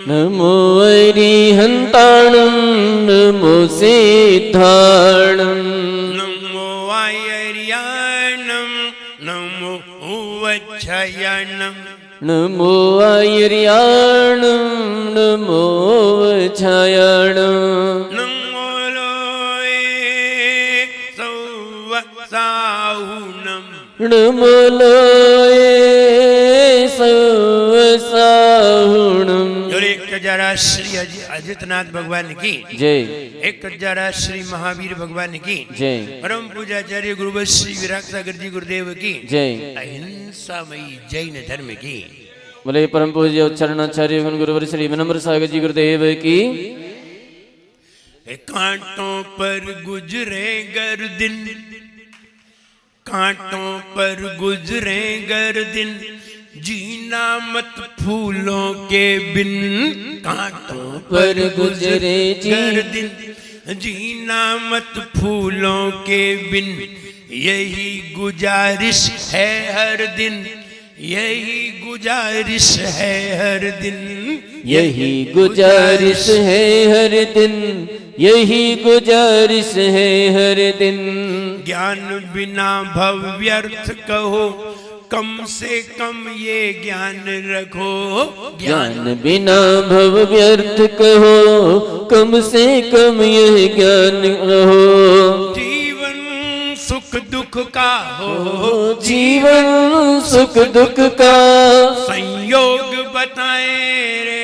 नमो अरिहन्ताणं नमो सिद्धाणं नमो आयर्याणं नमो उवच्छयनं नमो आयर्याणं नमो वच्छायणं नमो लोये सौवसाहुनं नमो लोये सवसाहुणं। एक जरा श्री अजितनाथ भगवान की जय। एक जरा श्री महावीर भगवान की जय। परम पूजाचार्य गुरु श्री विराट सागर जी गुरुदेव की जय। अहिंसामयी जैन धर्म की बोले परम पूज्य उच्चारणाचार्य गुरुवर श्री विनम्र सागर जी गुरुदेव की। कांटों पर गुजरे गर्दिन, कांटों पर गुजरे गर्दिन, जीना मत फूलों के बिन। कांटों पर गुजरे गर्दिन, जीना मत फूलों के बिन। यही गुजारिश है हर दिन, यही गुजारिश है हर दिन, यही गुजारिश है हर दिन, यही गुजारिश है हर दिन। ज्ञान बिना भव व्यर्थ कहो, कम से कम ये ज्ञान रखो। ज्ञान बिना भव व्यर्थ कहो, कम से कम यह ज्ञान रहो। जीवन सुख दुख का हो, जीवन सुख दुख का संयोग बताए रे।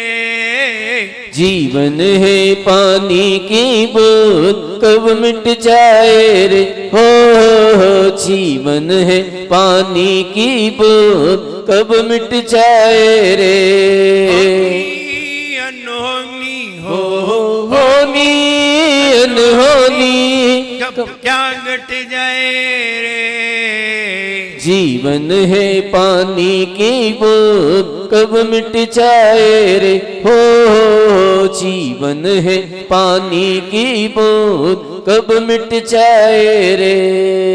जीवन है पानी की बूंद, कब मिट जाए रे हो। जीवन है पानी की बूंद, कब मिट जाए रे। अनहोनी हो, होनी अनहोनी कब क्या घट जाए रे। जीवन है पानी की बूंद, कब मिट जाए रे हो। जीवन है पानी की बूंद, कब मिट जाए रे।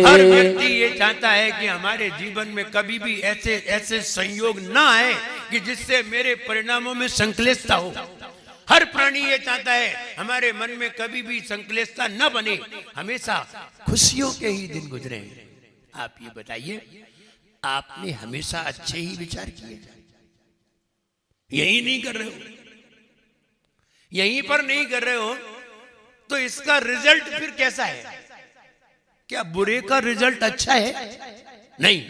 हर व्यक्ति ये चाहता है कि हमारे जीवन में कभी भी ऐसे संयोग ना आए कि जिससे मेरे परिणामों में संक्लेशता हो। हर प्राणी ये चाहता है हमारे मन में कभी भी संक्लेशता न बने, हमेशा खुशियों के ही दिन गुजरे। आप ये बताइए, आपने हमेशा अच्छे ही विचार किए? यही नहीं कर रहे हो, यहीं पर नहीं कर रहे हो, तो इसका रिजल्ट फिर कैसा है? क्या बुरे का रिजल्ट अच्छा है? नहीं,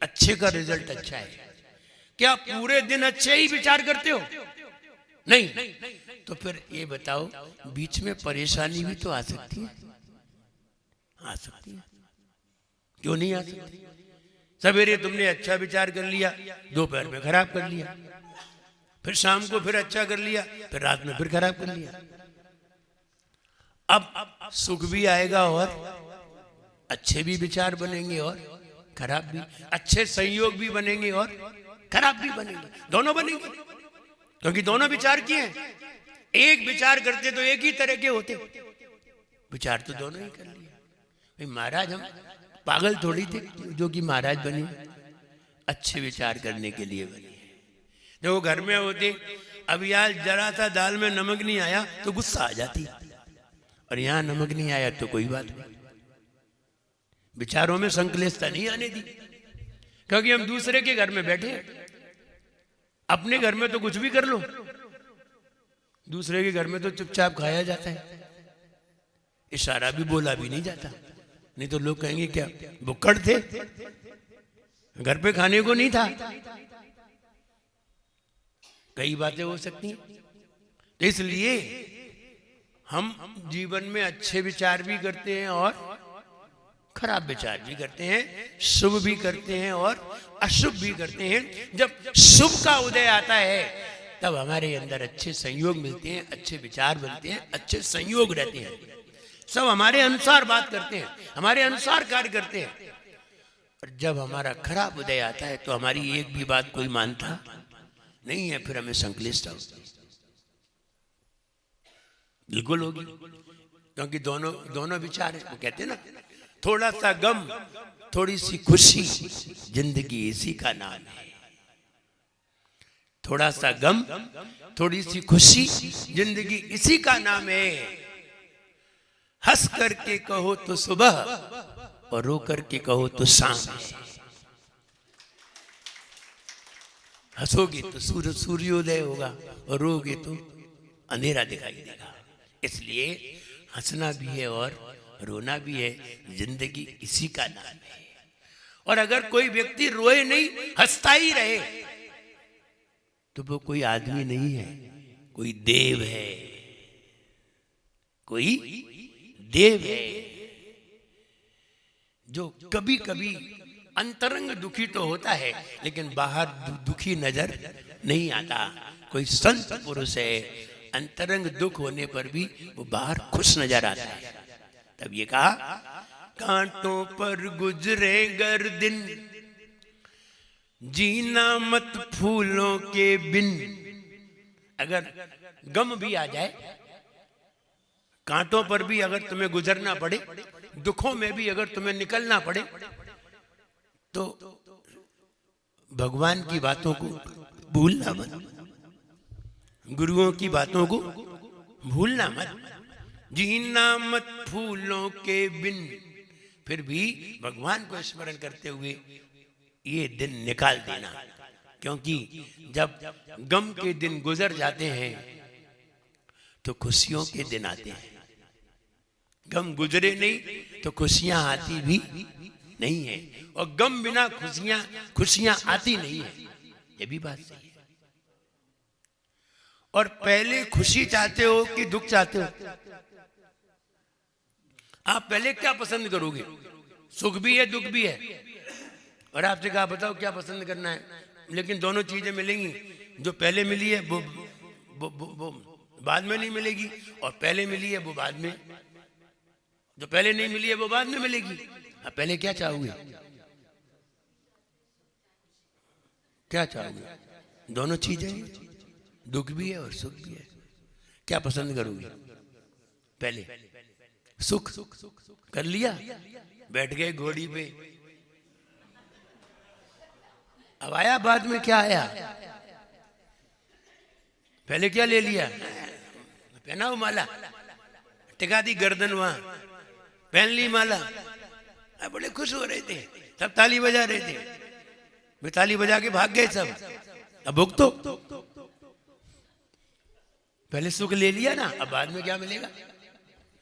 अच्छे का रिजल्ट अच्छा है। क्या पूरे दिन अच्छे ही विचार करते हो? नहीं। तो फिर ये बताओ, बीच में परेशानी भी तो आ सकती है। आ सकती है, क्यों नहीं आ सकती? सवेरे तुमने अच्छा विचार कर लिया, दोपहर में खराब कर लिया, फिर शाम को फिर अच्छा कर लिया, फिर रात में फिर खराब कर लिया। अब सुख भी आएगा और अच्छे भी विचार बनेंगे और खराब भी, अच्छे संयोग भी बनेंगे और खराब भी बनेंगे, दोनों बनेंगे, क्योंकि दोनों विचार किए हैं। एक विचार करते तो एक ही तरह के होते, विचार तो दोनों ही कर लिया। महाराज हम पागल थोड़ी थे जो कि महाराज बने, अच्छे विचार करने के लिए बने। जो घर में होते, अब यार जरा सा दाल में नमक नहीं आया तो गुस्सा आ जाती, और यहां नमक नहीं आया तो कोई बात नहीं। विचारों में संक्लेशता नहीं आने दी, क्योंकि हम दूसरे के घर में बैठे। अपने घर में तो कुछ भी कर लो, दूसरे के घर में तो चुपचाप खाया जाता है, इशारा भी बोला भी नहीं जाता। नहीं तो लोग कहेंगे क्या भुक्कड़ थे, घर पे खाने को नहीं था। कई बातें हो सकती हैं। तो इसलिए हम जीवन में अच्छे विचार भी करते हैं और खराब विचार भी करते हैं, शुभ भी करते हैं और अशुभ भी करते हैं। जब शुभ का उदय आता है तब हमारे अंदर अच्छे संयोग मिलते हैं, अच्छे विचार बनते हैं, अच्छे संयोग रहते हैं। सब हमारे अनुसार बात करते हैं, हमारे अनुसार कार्य करते हैं। और जब हमारा खराब उदय आता है तो हमारी एक भी बात कोई मानता नहीं है, फिर हमें संक्लिष्टता होती है। बिल्कुल होगी, क्योंकि दोनों विचार है। वो कहते हैं ना, थोड़ा सा गम थोड़ी सी खुशी, जिंदगी इसी का नाम है। थोड़ा सा गम, थोड़ी सी खुशी, जिंदगी इसी का नाम है। हंस करके कहो तो सुबह और रो करके कहो तो शाम। हंसोगे तो सूर्योदय होगा और रोगे तो अंधेरा दिखाई देगा। इसलिए हंसना भी है और रोना भी है, जिंदगी इसी का नाम है। और अगर कोई व्यक्ति रोए नहीं, हंसता ही रहे, तो वो कोई आदमी नहीं है, कोई देव है, कोई देव है। जो कभी कभी अंतरंग दुखी तो होता है, लेकिन बाहर दुखी नजर नहीं आता। कोई संत पुरुष है, अंतरंग दुख होने पर भी वो बाहर खुश नजर आता है। तब ये कहा, कांटों पर गुजरे गर दिन, जीना मत फूलों के बिन। अगर गम भी आ जाए, कांटों पर भी अगर तुम्हें गुजरना पड़े, दुखों में भी अगर तुम्हें निकलना पड़े, तो भगवान की बातों को भूलना मत, गुरुओं की बातों को भूलना मत। जीना मत फूलों के बिन, फिर भी भगवान को स्मरण करते हुए ये दिन निकाल देना। क्योंकि जब गम के दिन गुजर जाते हैं तो खुशियों के दिन आते हैं। गम गुजरे नहीं तो खुशियां आती भी नहीं है, और गम बिना खुशियां आती नहीं है। ये भी बात सही है। और पहले खुशी चाहते हो कि दुख चाहते हो? आप पहले क्या पसंद करोगे? सुख भी है, दुख भी है। और आपसे कहा बताओ क्या पसंद करना है, लेकिन दोनों चीजें मिलेंगी। जो पहले मिली है वो बाद में नहीं मिलेगी, और पहले मिली है वो बाद में, जो पहले नहीं मिली है वो बाद में मिलेगी। अब पहले क्या चाहोगे? क्या चाहोगे? दोनों चीजें, दुख भी है और सुख भी है। क्या पसंद करोगे? पहले सुख कर लिया, बैठ गए घोड़ी पे, अब आया बाद में क्या आया? पहले क्या ले लिया? पहना वो माला, टिका दी गर्दन वहां, पहन ली माला, बड़े खुश हो रहे थे, सब ताली बजा रहे थे, वे ताली बजा के भाग गए सब। अब भुगतो, पहले सुख ले लिया ना, अब बाद में क्या मिलेगा?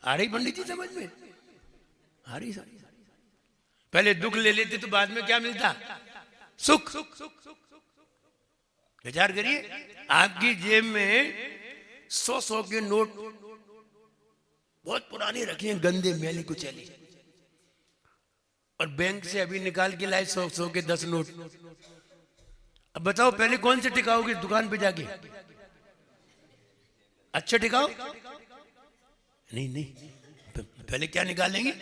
आ रही पंडित जी समझ में? आ रही समझ? पहले दुख ले लेते तो बाद में क्या मिलता? सुख। विचार करिए, आपकी जेब में 100 के नोट बहुत पुराने रखे हैं, गंदे मैली कुचैली, और बैंक से अभी निकाल के लाए 100 के 10 नोट। अब बताओ पहले कौन से टिकाओगे दुकान पे जाके? अच्छे टिकाओ? नहीं, पहले क्या निकालेंगे?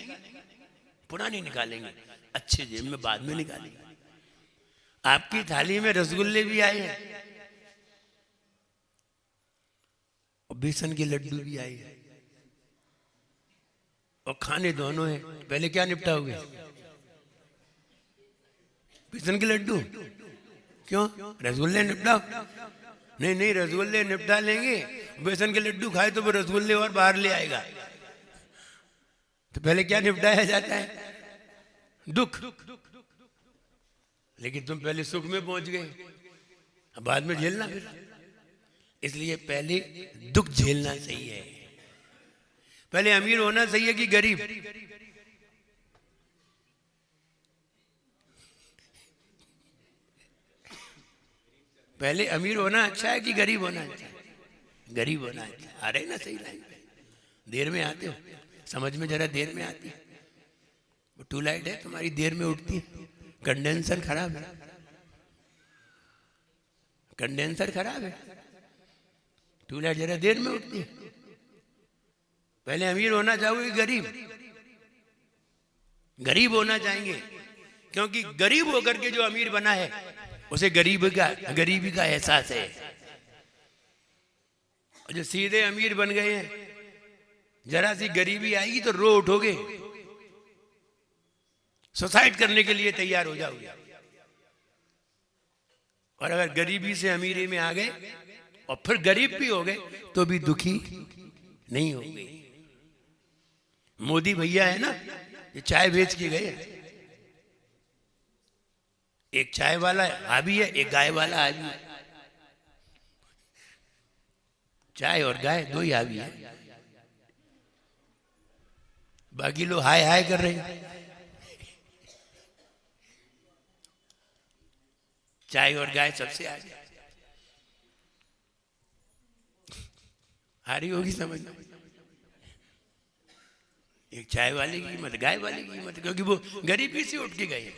पुरानी निकालेंगे, अच्छे जेब में बाद में निकालेंगे। आपकी थाली में रसगुल्ले भी आए हैं और बेसन के लड्डू भी आए हैं, और खाने दोनों हैं। पहले क्या निपटाओगे? बेसन के लड्डू? क्यों? रसगुल्ले निपटाओ। नहीं, रसगुल्ले निपटा लेंगे, बेसन के लड्डू खाए तो वो रसगुल्ले और बाहर ले आएगा। तो पहले क्या निपटाया जाता है? दुख। लेकिन तुम पहले सुख में पहुंच गए, अब बाद में झेलना फिर। इसलिए पहले दुख झेलना सही है। पहले अमीर होना सही है कि गरीब? पहले अमीर होना अच्छा है कि गरीब होना अच्छा है? गरीब होना अच्छा है। आ रहे ना सही लाइन पे? देर में आते हो, समझ में जरा देर में आती है। वो ट्यूबलाइट है तुम्हारी, देर में उठती है, कंडेंसर खराब है, कंडेंसर खराब है, ट्यूबलाइट जरा देर में उठती है। पहले अमीर होना चाहोगे गरीब? गरीब होना चाहेंगे, क्योंकि गरीब होकर के जो अमीर बना है उसे गरीबी का एहसास है। और जो सीधे अमीर बन गए हैं, जरा सी गरीबी आएगी तो रो उठोगे, सुसाइड करने के लिए तैयार हो जाओगे। और अगर गरीबी से अमीरी में आ गए और फिर गरीब भी हो गए तो भी दुखी नहीं होंगे। मोदी भैया है ना, ये चाय बेच के गए। एक चाय वाला हावी है, एक गाय वाला हावी है। चाय और गाय दो ही हावी है, बाकी लोग हाय हाय कर रहे हैं। चाय और गाय सबसे आगे, हारी होगी समझ में। एक चाय वाले की कीमत, गाय वाले की कीमत, क्योंकि वो गरीबी से उठ के गए।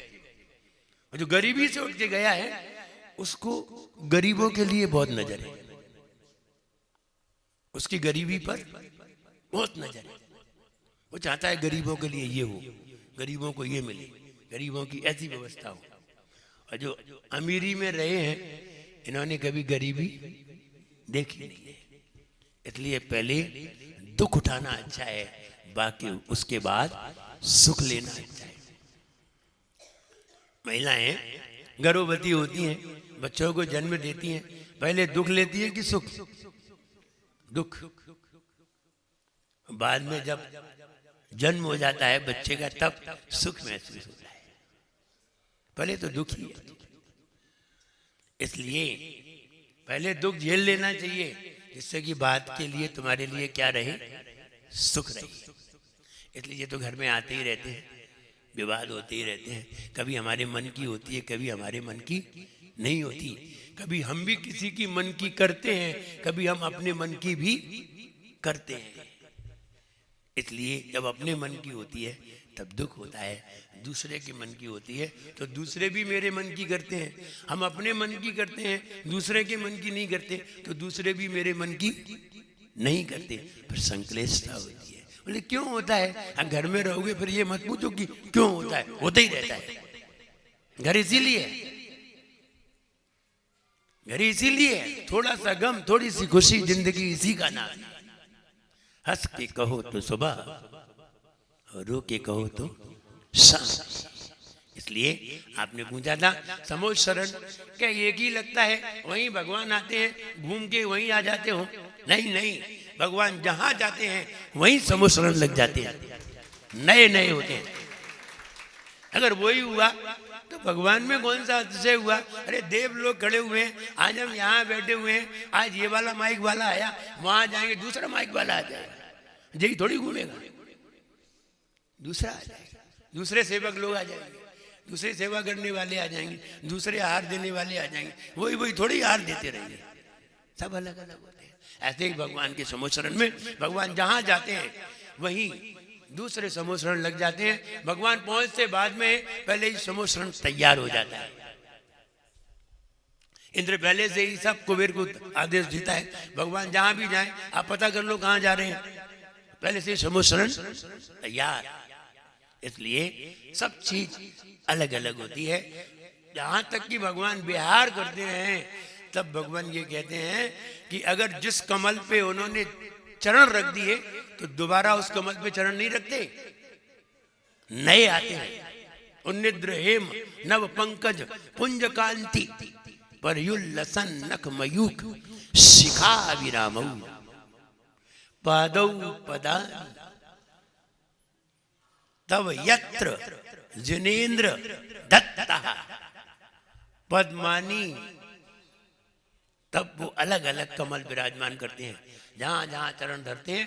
और जो गरीबी से उठ के गया है उसको गरीबों के लिए बहुत नजर है, उसकी गरीबी पर बहुत नजर है। वो चाहता है गरीबों के लिए ये हो, गरीबों को ये मिले, गरीबों की ऐसी व्यवस्था हो। और जो अमीरी में रहे हैं इन्होंने कभी गरीबी देखी नहीं है। इसलिए पहले दुख उठाना अच्छा है, बाकी उसके बाद सुख लेना अच्छा है। महिलाएं गर्भवती होती हैं, बच्चों को जन्म देती हैं, पहले दुख लेती हैं कि सुख? दुख। बाद में जब जन्म हो जाता है बच्चे का तब सुख महसूस होता है, पहले तो दुख ही है। इसलिए पहले दुख झेल लेना चाहिए, जिससे कि बाद के लिए तुम्हारे लिए क्या रहे? सुख रहे। इसलिए तो घर में आते ही रहते हैं, विवाद होते ही रहते हैं। कभी हमारे मन की होती है, कभी हमारे मन की नहीं होती। कभी हम भी किसी की मन की करते हैं, कभी हम अपने मन की भी करते हैं। इसलिए जब अपने मन की होती है तब दुख होता है, दूसरे के मन की होती है तो दूसरे भी मेरे मन की करते हैं। हम अपने मन की करते हैं, दूसरे के मन की नहीं करते तो दूसरे भी मेरे मन की नहीं करते, फिर संक्लेशता होती है। बोले क्यों होता है? आप घर में रहोगे फिर ये मत पूछो कि क्यों होता है, होता ही रहता है। घर इसीलिए, घर इसीलिए थोड़ा सा गम, थोड़ी सी खुशी, जिंदगी इसी का नाम। हंस के कहो तो सुबह और रो के कहो तो शाम। इसलिए आपने पूछा था समोज शरण क्या एक ही लगता है, वहीं भगवान आते हैं घूम के वहीं आ जाते हो? नहीं नहीं, भगवान जहां जाते हैं वहीं समोज शरण लग जाते हैं, नए नए होते हैं। अगर वही हुआ तो भगवान में कौन सा अतिशय हुआ? अरे देव लोग खड़े हुए हैं, आज हम यहाँ बैठे हुए हैं, आज ये वाला माइक वाला आया, वहां जाएंगे दूसरा माइक वाला आ जाएगा, यही थोड़ी घूमेगा, दूसरा आ जाएगा, दूसरे सेवक लोग आ जाएंगे, दूसरे सेवा करने वाले आ जाएंगे, दूसरे आहार देने वाले आ जाएंगे, वही वही थोड़ी आहार देते रहेंगे, सब अलग अलग होते हैं। ऐसे ही भगवान के समोचरण में भगवान जहां जाते हैं वहीं दूसरे समोचरण लग जाते हैं। भगवान पहुंचते बाद में पहले ही समोचरण तैयार हो जाता है। इंद्र पहले से ही सब कुबेर को आदेश देता है, भगवान जहां भी जाएं आप पता कर लो कहां जा रहे हैं, पहले से समोचरण तैयार। इसलिए सब चीज अलग अलग होती है। जहां तक कि भगवान विहार करते हैं तब भगवान ये कहते हैं कि अगर जिस कमल पे उन्होंने चरण रख दिए तो दोबारा उस कमल पे चरण नहीं रखते, नए आते हैं। उन्निद्र हेम नव पंकज पुंज कांति परयुल्लसन नख मयूख शिखा विरामौ पादौ पदा तव यत्र जिनेन्द्र दत्ता पद्मानी। तब वो अलग अलग कमल विराजमान करते हैं, जहां जहां चरण धरते हैं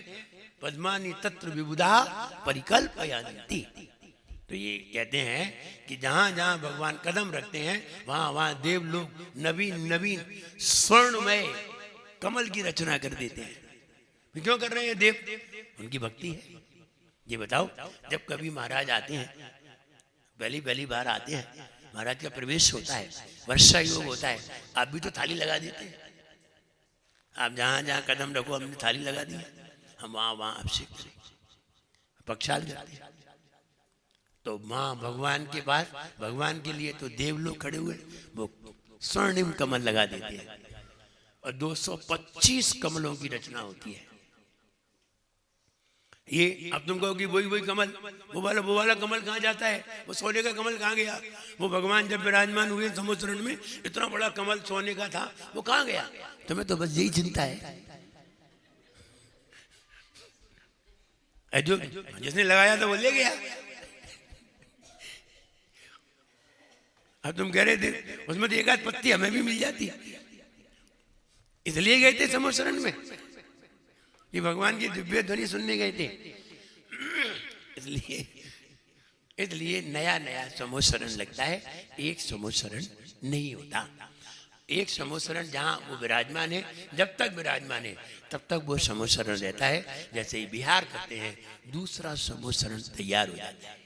पद्मानी तत्र विबुधा परिकल्पयन्ति। तो ये कहते हैं कि जहां जहां भगवान कदम रखते हैं वहां वहां देव लोग नवीन नवीन स्वर्णमय कमल की रचना कर देते हैं। क्यों कर रहे हैं देव? उनकी भक्ति है। ये बताओ, जब कभी महाराज आते हैं, पहली पहली बार आते हैं, महाराज का प्रवेश होता है, वर्षा योग होता है, आप भी तो थाली लगा देते हैं। आप जहां जहां कदम रखो हमने थाली लगा दी, हम वहां वहां अभिषेक करें, पक्षाल करते हैं। तो माँ भगवान के पास, भगवान के लिए तो देव लोग खड़े हुए, वो स्वर्णिम कमल लगा देते हैं और 225 कमलों की रचना होती है। ये अब तुम कहो कि वही कमल, वो वाला कमल कहाँ जाता है? वो सोने का कमल कहाँ गया? वो भगवान जब विराजमान हुए समुद्र में, इतना बड़ा कमल सोने का था, वो कहाँ गया? तुम्हें तो बस यही चिंता है। जो जिसने लगाया था वो ले गया। अब तुम कह रहे थे उसमें तो एक आध पत्ती हमें भी मिल जाती, इसलिए गए थे समोसरण में कि भगवान की दिव्य ध्वनि सुनने गए थे। इसलिए नया नया समोसरण लगता है, एक समोसरण नहीं होता। एक समोसरण जहाँ वो विराजमान है, जब तक विराजमान है तब तक वो समोसरण रहता है। जैसे ही विहार करते हैं दूसरा समोसरण तैयार हो जाता है।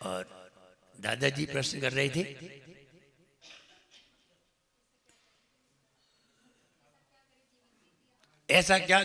और दादाजी प्रश्न कर रहे थे, ऐसा क्या